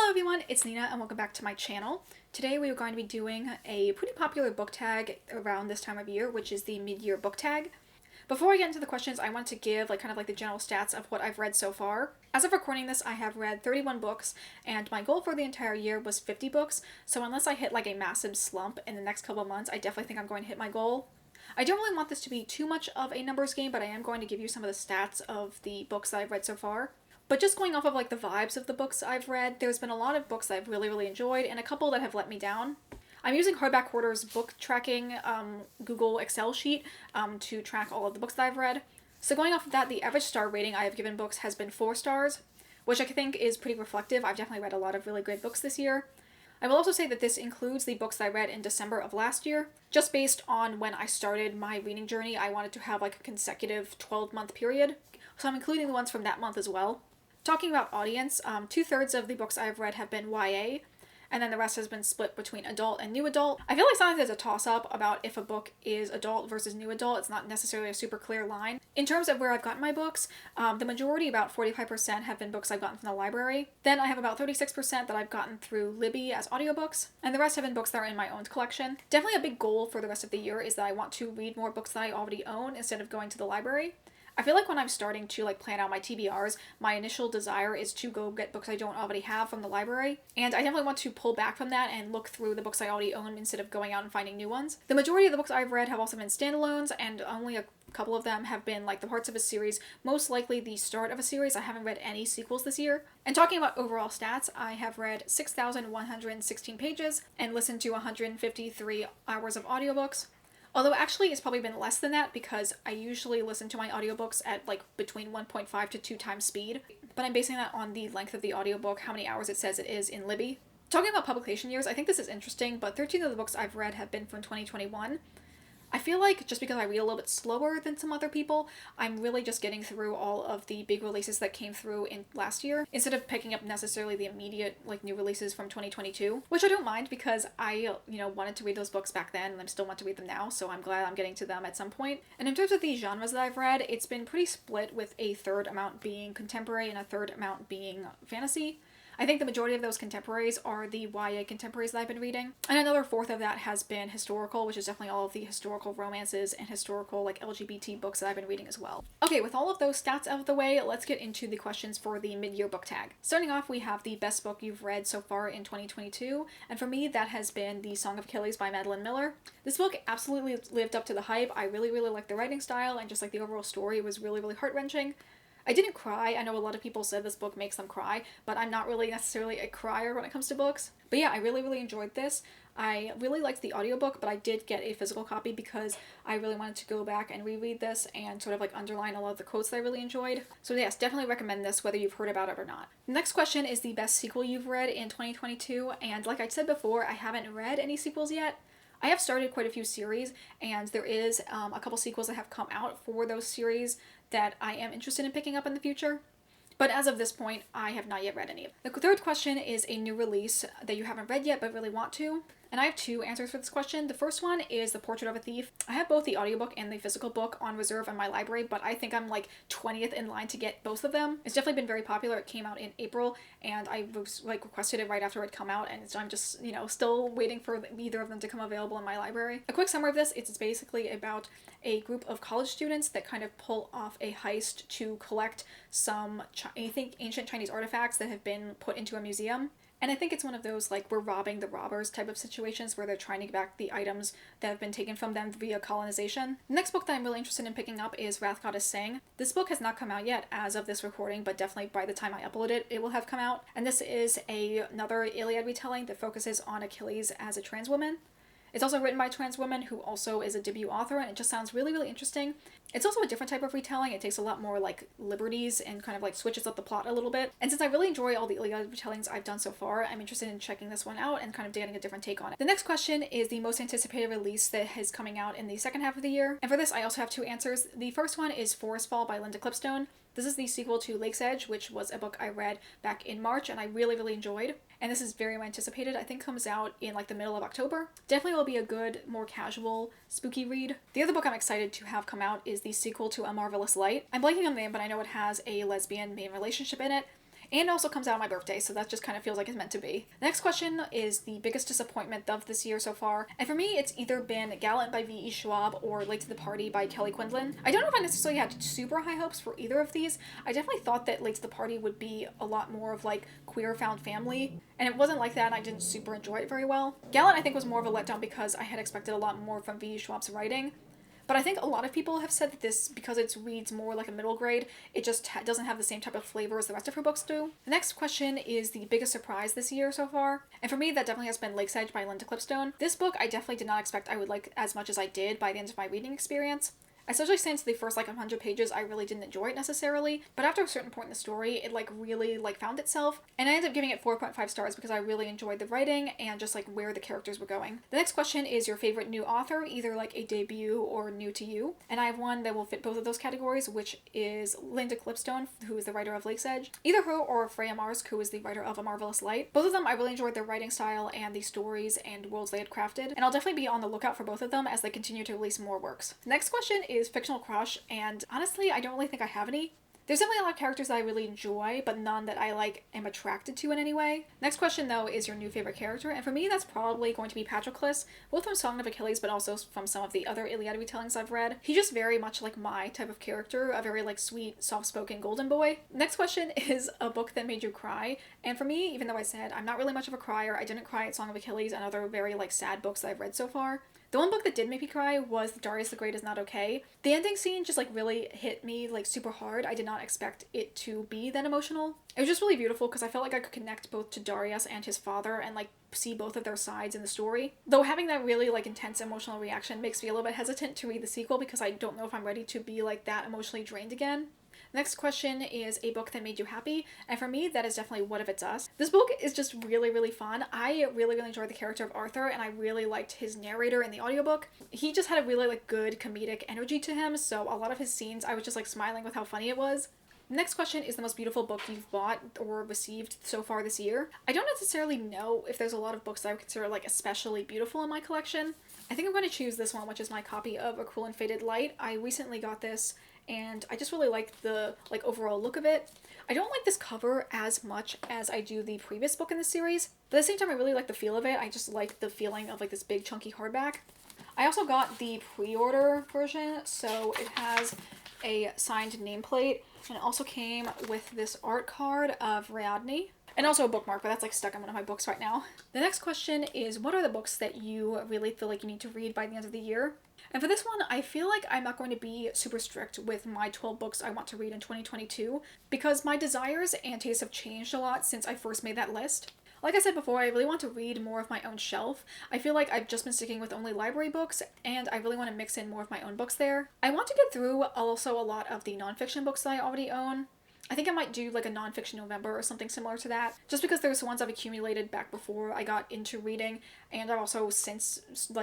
Hello everyone, it's Nina and welcome back to my channel. Today we are going to be doing a pretty popular book tag around this time of year, which is the mid-year book tag. Before I get into the questions, I want to give the general stats of what I've read so far. As of recording this, I have read 31 books, and my goal for the entire year was 50 books, so unless I hit a massive slump in the next couple of months, I definitely think I'm going to hit my goal. I don't really want this to be too much of a numbers game, but I am going to give you some of the stats of the books that I've read so far. But just going off of the vibes of the books I've read, there's been a lot of books that I've really enjoyed and a couple that have let me down. I'm using Hardback Hoarder's book tracking Google Excel sheet to track all of the books that I've read. So going off of that, the average star rating I have given books has been 4 stars, which I think is pretty reflective. I've definitely read a lot of really great books this year. I will also say that this includes the books that I read in December of last year. Just based on when I started my reading journey, I wanted to have a consecutive 12-month period. So I'm including the ones from that month as well. Talking about audience, 2/3 of the books I've read have been YA, and then the rest has been split between adult and new adult. I feel like sometimes there's a toss-up about if a book is adult versus new adult. It's not necessarily a super clear line. In terms of where I've gotten my books, the majority, about 45%, have been books I've gotten from the library. Then I have about 36% that I've gotten through Libby as audiobooks, and the rest have been books that are in my own collection. Definitely a big goal for the rest of the year is that I want to read more books that I already own instead of going to the library. I feel like when I'm starting to plan out my TBRs, my initial desire is to go get books I don't already have from the library, and I definitely want to pull back from that and look through the books I already own instead of going out and finding new ones. The majority of the books I've read have also been standalones, and only a couple of them have been the parts of a series, most likely the start of a series. I haven't read any sequels this year. And talking about overall stats, I have read 6,116 pages and listened to 153 hours of audiobooks. Although actually it's probably been less than that because I usually listen to my audiobooks at between 1.5 to 2 times speed. But I'm basing that on the length of the audiobook, how many hours it says it is in Libby. Talking about publication years, I think this is interesting, but 13 of the books I've read have been from 2021. I feel like just because I read a little bit slower than some other people, I'm really just getting through all of the big releases that came through in last year instead of picking up necessarily the immediate new releases from 2022, which I don't mind because I wanted to read those books back then and I still want to read them now, so I'm glad I'm getting to them at some point. And in terms of the genres that I've read, it's been pretty split, with a third amount being contemporary and a third amount being fantasy. I think the majority of those contemporaries are the YA contemporaries that I've been reading. And another fourth of that has been historical, which is definitely all of the historical romances and historical LGBT books that I've been reading as well. Okay, with all of those stats out of the way, let's get into the questions for the mid-year book tag. Starting off, we have the best book you've read so far in 2022. And for me, that has been The Song of Achilles by Madeline Miller. This book absolutely lived up to the hype. I really liked the writing style and just the overall story. It was really heart-wrenching. I didn't cry. I know a lot of people said this book makes them cry, but I'm not really necessarily a crier when it comes to books. But yeah, I really enjoyed this. I really liked the audiobook, but I did get a physical copy because I really wanted to go back and reread this and underline a lot of the quotes that I really enjoyed. So yes, definitely recommend this whether you've heard about it or not. The next question is the best sequel you've read in 2022, and like I said before, I haven't read any sequels yet. I have started quite a few series, and there is a couple sequels that have come out for those series that I am interested in picking up in the future. But as of this point, I have not yet read any. The third question is a new release that you haven't read yet but really want to. And I have 2 answers for this question. The first one is The Portrait of a Thief. I have both the audiobook and the physical book on reserve in my library, but I think I'm 20th in line to get both of them. It's definitely been very popular. It came out in April, and I was requested it right after it come out, and so I'm just, still waiting for either of them to come available in my library. A quick summary of this, it's basically about a group of college students that kind of pull off a heist to collect some, I think, ancient Chinese artifacts that have been put into a museum. And I think it's one of those we're robbing the robbers type of situations where they're trying to get back the items that have been taken from them via colonization. The next book that I'm really interested in picking up is Wrath Goddess Sing. This book has not come out yet as of this recording, but definitely by the time I upload it, it will have come out. And this is another Iliad retelling that focuses on Achilles as a trans woman. It's also written by a trans woman who also is a debut author, and it just sounds really interesting. It's also a different type of retelling. It takes a lot more liberties and kind of switches up the plot a little bit. And since I really enjoy all the Iliad retellings I've done so far, I'm interested in checking this one out and kind of getting a different take on it. The next question is the most anticipated release that is coming out in the second half of the year. And for this, I also have 2 answers. The first one is Forest Fall by Linda Clipstone. This is the sequel to Lake's Edge, which was a book I read back in March and I really enjoyed. And this is very anticipated. I think comes out in the middle of October. Definitely will be a good, more casual, spooky read. The other book I'm excited to have come out is the sequel to A Marvelous Light. I'm blanking on the name, but I know it has a lesbian main relationship in it. And also comes out on my birthday, so that just kind of feels like it's meant to be. The next question is the biggest disappointment of this year so far. And for me, it's either been Gallant by V.E. Schwab or Late to the Party by Kelly Quinlan. I don't know if I necessarily had super high hopes for either of these. I definitely thought that Late to the Party would be a lot more of like queer found family, and it wasn't like that, and I didn't super enjoy it very well. Gallant, I think, was more of a letdown because I had expected a lot more from V.E. Schwab's writing. But I think a lot of people have said that this, because it reads more like a middle grade, it just doesn't have the same type of flavor as the rest of her books do. The next question is the biggest surprise this year so far. And for me, that definitely has been Lake's Edge by Linda Clipstone. This book, I definitely did not expect I would like as much as I did by the end of my reading experience. Especially since the first 100 pages I really didn't enjoy it necessarily, but after a certain point in the story it really found itself, and I ended up giving it 4.5 stars because I really enjoyed the writing and just where the characters were going. The next question is your favorite new author, either a debut or new to you, and I have one that will fit both of those categories, which is Linda Clipstone, who is the writer of Lake's Edge. Either her or Freya Marsk, who is the writer of A Marvelous Light. Both of them I really enjoyed their writing style and the stories and worlds they had crafted, and I'll definitely be on the lookout for both of them as they continue to release more works. The next question is fictional crush, and honestly I don't really think I have any. There's definitely a lot of characters that I really enjoy, but none that I am attracted to in any way. Next question though is your new favorite character, and for me that's probably going to be Patroclus, both from Song of Achilles but also from some of the other Iliad retellings I've read. He's just very much like my type of character, a very sweet, soft-spoken golden boy. Next question is a book that made you cry, and for me, even though I said I'm not really much of a crier, I didn't cry at Song of Achilles and other very sad books that I've read so far. The one book that did make me cry was Darius the Great Is Not Okay. The ending scene just really hit me super hard. I did not expect it to be that emotional. It was just really beautiful because I felt like I could connect both to Darius and his father and see both of their sides in the story. Though having that really intense emotional reaction makes me a little bit hesitant to read the sequel because I don't know if I'm ready to be that emotionally drained again. Next question is a book that made you happy, and for me that is definitely What If It's Us. This book is just really fun. I really enjoyed the character of Arthur, and I really liked his narrator in the audiobook. He just had a really good comedic energy to him, so a lot of his scenes I was just smiling with how funny it was. Next question is the most beautiful book you've bought or received so far this year. I don't necessarily know if there's a lot of books that I would consider especially beautiful in my collection. I think I'm going to choose this one, which is my copy of A Cruel and Fated Light. I recently got this and I just really like the overall look of it. I don't like this cover as much as I do the previous book in the series, but at the same time I really like the feel of it. I just like the feeling of this big chunky hardback. I also got the pre-order version, so it has a signed nameplate, and it also came with this art card of Ariadne, and also a bookmark, but that's stuck on one of my books right now. The next question is, what are the books that you really feel you need to read by the end of the year? And for this one, I feel like I'm not going to be super strict with my 12 books I want to read in 2022, because my desires and tastes have changed a lot since I first made that list. Like I said before, I really want to read more of my own shelf. I feel like I've just been sticking with only library books, and I really want to mix in more of my own books there. I want to get through also a lot of the nonfiction books that I already own. I think I might do a nonfiction November or something similar to that, just because there's ones I've accumulated back before I got into reading, and I've also since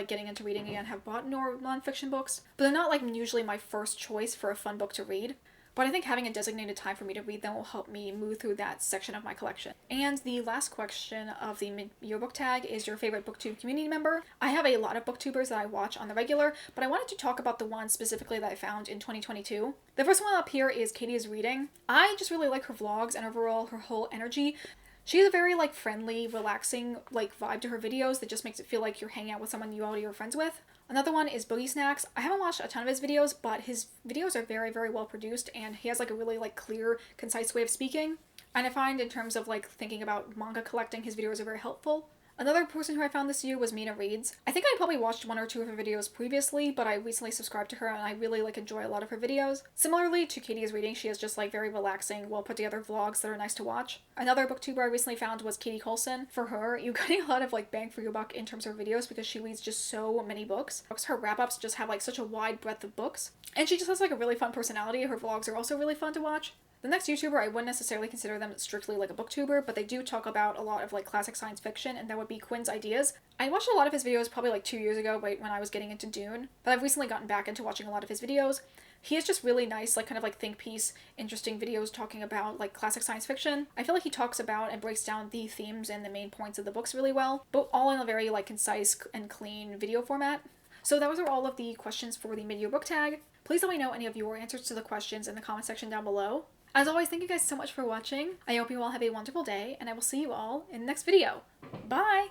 getting into reading again have bought more nonfiction books, but they're not usually my first choice for a fun book to read. But I think having a designated time for me to read them will help me move through that section of my collection. And the last question of the mid-year book tag is your favorite booktube community member. I have a lot of booktubers that I watch on the regular, but I wanted to talk about the one specifically that I found in 2022. The first one up here is Katie is Reading. I just really like her vlogs and overall her whole energy. She has a very friendly, relaxing vibe to her videos that just makes it feel like you're hanging out with someone you already are friends with. Another one is Boogie Snacks. I haven't watched a ton of his videos, but his videos are very well produced, and he has a really clear, concise way of speaking. And I find in terms of thinking about manga collecting, his videos are very helpful. Another person who I found this year was Mina Reeds. I think I probably watched one or two of her videos previously, but I recently subscribed to her and I really enjoy a lot of her videos. Similarly to Katie is Reading, she has just very relaxing, well put together vlogs that are nice to watch. Another booktuber I recently found was Katie Coulson. For her, you're getting a lot of bang for your buck in terms of her videos because she reads just so many books. Her wrap-ups just have such a wide breadth of books. And she just has a really fun personality. Her vlogs are also really fun to watch. The next YouTuber, I wouldn't necessarily consider them strictly a booktuber, but they do talk about a lot of classic science fiction, and that would be Quinn's Ideas. I watched a lot of his videos probably 2 years ago, right when I was getting into Dune, but I've recently gotten back into watching a lot of his videos. He has just really nice, kind of think piece, interesting videos talking about classic science fiction. I feel like he talks about and breaks down the themes and the main points of the books really well, but all in a very concise and clean video format. So those are all of the questions for the mid-year book tag. Please let me know any of your answers to the questions in the comment section down below. As always, thank you guys so much for watching. I hope you all have a wonderful day, and I will see you all in the next video. Bye!